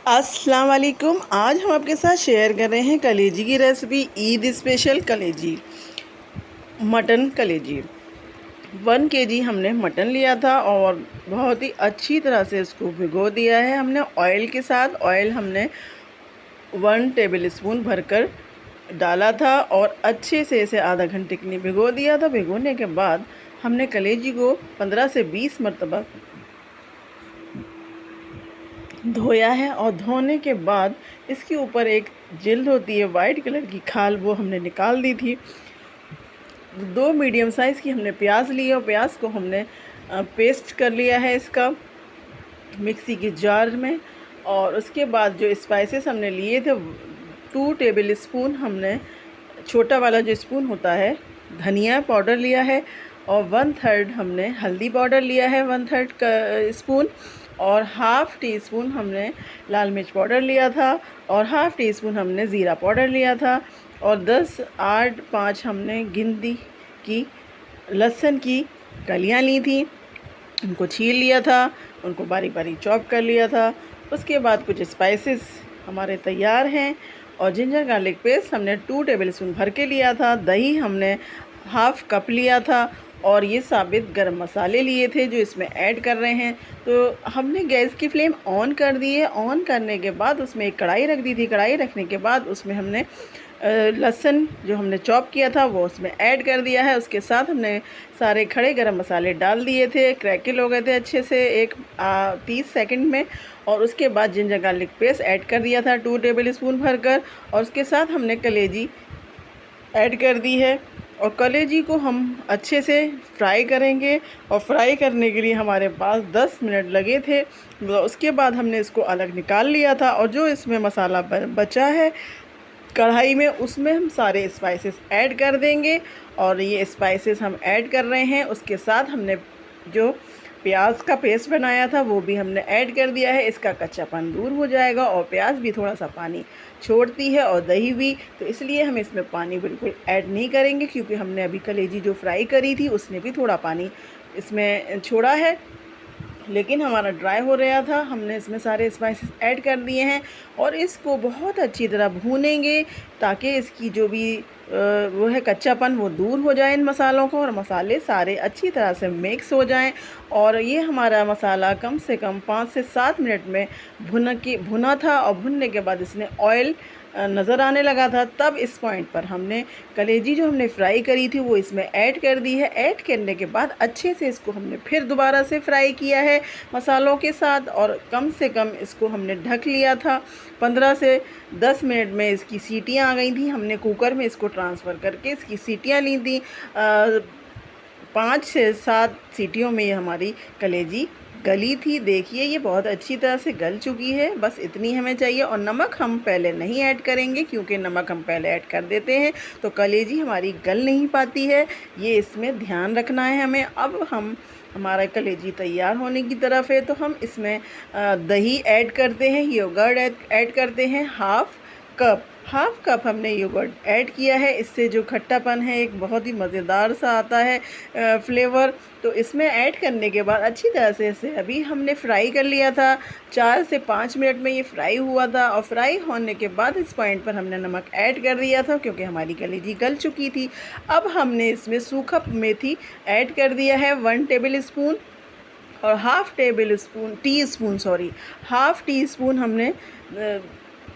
अस्सलाम वालेकुम। आज हम आपके साथ शेयर कर रहे हैं कलेजी की रेसिपी। ईद स्पेशल कलेजी, मटन कलेजी। 1 केजी हमने मटन लिया था और बहुत ही अच्छी तरह से इसको भिगो दिया है हमने ऑयल के साथ। ऑयल हमने 1 टेबल स्पून भरकर डाला था और अच्छे से इसे आधा घंटे के लिए भिगो दिया था। भिगोने के बाद हमने कलेजी को 15 से 20 मरतबा धोया है और धोने के बाद इसके ऊपर एक जिल्द होती है वाइट कलर की खाल, वो हमने निकाल दी थी। 2 मीडियम साइज़ की हमने प्याज ली और प्याज को हमने पेस्ट कर लिया है इसका मिक्सी के जार में। और उसके बाद जो स्पाइसेस हमने लिए थे 2 टेबल स्पून हमने, छोटा वाला जो स्पून होता है, धनिया पाउडर लिया है और 1/3 हमने हल्दी पाउडर लिया है, 1/3 स्पून, और हाफ़ टी स्पून हमने लाल मिर्च पाउडर लिया था और हाफ़ टी स्पून हमने ज़ीरा पाउडर लिया था और 5 हमने गिनती की लहसुन की कलियां ली थी, उनको छील लिया था, उनको बारीक बारीक चॉप कर लिया था। उसके बाद कुछ स्पाइसेस हमारे तैयार हैं और जिंजर गार्लिक पेस्ट हमने 2 टेबल स्पून भर के लिया था। दही हमने हाफ़ कप लिया था और ये साबित गरम मसाले लिए थे जो इसमें ऐड कर रहे हैं। तो हमने गैस की फ्लेम ऑन कर दी है। ऑन करने के बाद उसमें एक कढ़ाई रख दी थी। कढ़ाई रखने के बाद उसमें हमने लहसुन जो हमने चॉप किया था वो उसमें ऐड कर दिया है। उसके साथ हमने सारे खड़े गरम मसाले डाल दिए थे, क्रैकल हो गए थे अच्छे से 30 सेकंड में। और उसके बाद जिंजर गार्लिक पेस्ट ऐड कर दिया था 2 टेबल स्पून भरकर और उसके साथ हमने कलेजी ऐड कर दी है और कलेजी को हम अच्छे से फ्राई करेंगे। और फ्राई करने के लिए हमारे पास 10 मिनट लगे थे। उसके बाद हमने इसको अलग निकाल लिया था और जो इसमें मसाला बचा है कढ़ाई में, उसमें हम सारे स्पाइसेस ऐड कर देंगे। और ये स्पाइसेस हम ऐड कर रहे हैं, उसके साथ हमने जो प्याज का पेस्ट बनाया था वो भी हमने ऐड कर दिया है। इसका कच्चापन दूर हो जाएगा और प्याज भी थोड़ा सा पानी छोड़ती है और दही भी, तो इसलिए हम इसमें पानी बिल्कुल ऐड नहीं करेंगे क्योंकि हमने अभी कलेजी जो फ्राई करी थी उसने भी थोड़ा पानी इसमें छोड़ा है, लेकिन हमारा ड्राई हो रहा था। हमने इसमें सारे स्पाइसेस ऐड कर दिए हैं और इसको बहुत अच्छी तरह भूनेंगे ताकि इसकी जो भी वो है कच्चापन वो दूर हो जाए इन मसालों को और मसाले सारे अच्छी तरह से मिक्स हो जाएं। और ये हमारा मसाला कम से कम 5 से 7 मिनट में भुना था और भुनने के बाद इसने ऑयल नज़र आने लगा था। तब इस पॉइंट पर हमने कलेजी जो हमने फ्राई करी थी वो इसमें ऐड कर दी है। ऐड करने के बाद अच्छे से इसको हमने फिर दोबारा से फ्राई किया है मसालों के साथ और कम से कम इसको हमने ढक लिया था। 15 से 10 मिनट में इसकी सीटियां आ गई थी। हमने कुकर में इसको ट्रांसफ़र करके इसकी सीटियां ली थी। 5 से 7 सीटियों में ये हमारी कलेजी गली थी। देखिए ये बहुत अच्छी तरह से गल चुकी है, बस इतनी हमें चाहिए। और नमक हम पहले नहीं ऐड करेंगे क्योंकि नमक हम पहले ऐड कर देते हैं तो कलेजी हमारी गल नहीं पाती है, ये इसमें ध्यान रखना है हमें। अब हमारा कलेजी तैयार होने की तरफ है तो हम इसमें दही ऐड करते हैं, योगर्ट ऐड करते हैं हाफ़ कप हमने योगर्ट ऐड किया है। इससे जो खट्टापन है एक बहुत ही मज़ेदार सा आता है फ्लेवर। तो इसमें ऐड करने के बाद अच्छी तरह से इसे अभी हमने फ्राई कर लिया था। 4 से 5 मिनट में ये फ्राई हुआ था और फ्राई होने के बाद इस पॉइंट पर हमने नमक ऐड कर दिया था क्योंकि हमारी कलेजी गल चुकी थी। अब हमने इसमें सूखा मेथी ऐड कर दिया है 1 टेबल स्पून और हाफ़ टी स्पून हमने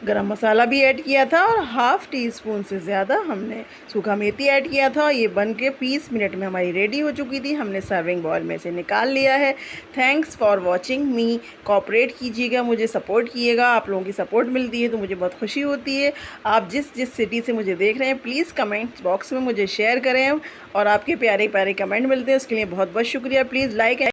गरम मसाला भी ऐड किया था और हाफ़ टी स्पून से ज़्यादा हमने सूखा मेथी ऐड किया था। ये बन के 20 मिनट में हमारी रेडी हो चुकी थी। हमने सर्विंग बाउल में से निकाल लिया है। Thanks for watching me. Cooperate कीजिएगा, मुझे सपोर्ट कीजिएगा। आप लोगों की सपोर्ट मिलती है तो मुझे बहुत खुशी होती है। आप जिस सिटी से मुझे देख रहे हैं प्लीज़ कमेंट बॉक्स में मुझे शेयर करें और आपके प्यारे प्यारे कमेंट मिलते हैं उसके लिए बहुत बहुत शुक्रिया। Please like